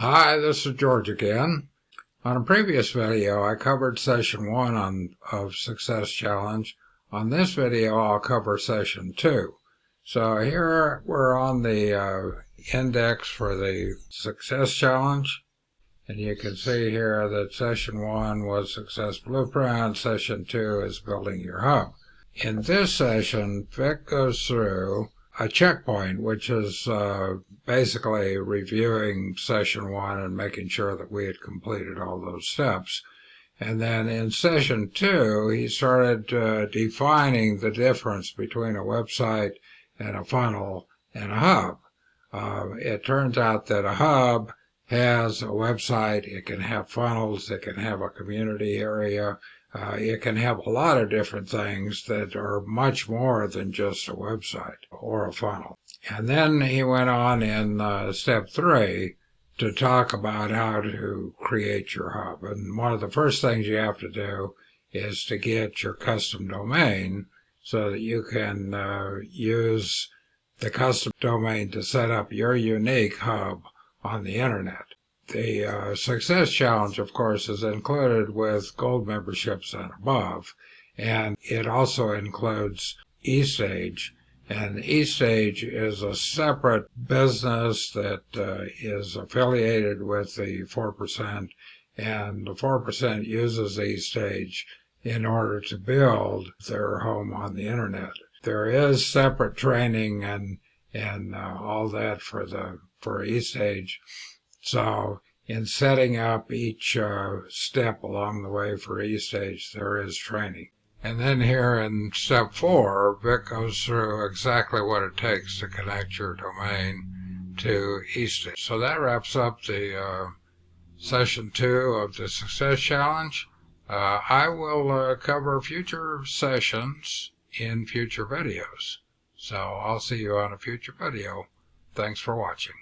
Hi, this is George again. On a previous video, I covered session 1 of Success Challenge. On this video, I'll cover session 2. So here we're on the index for the Success Challenge. And you can see here that session 1 was Success Blueprint, session 2 is Building Your Hub. In this session, Vick goes through a checkpoint, which is basically reviewing session 1 and making sure that we had completed all those steps. And then in session 2, he started defining the difference between a website and a funnel and a hub. It turns out that a hub has a website, it can have funnels, it can have a community area, it can have a lot of different things that are much more than just a website or a funnel. And then he went on in step 3 to talk about how to create your hub. And one of the first things you have to do is to get your custom domain so that you can use the custom domain to set up your unique hub on the internet. The Success Challenge, of course, is included with gold memberships and above, and it also includes eStage. And eStage is a separate business that is affiliated with the 4%, and the 4% uses eStage in order to build their home on the internet. There is separate training and all that for eStage. So in setting up each step along the way for eStage, there is training. And then here in step 4, Vick goes through exactly what it takes to connect your domain to eStage. So that wraps up the session 2 of the Success Challenge. I will cover future sessions in future videos. So I'll see you on a future video. Thanks for watching.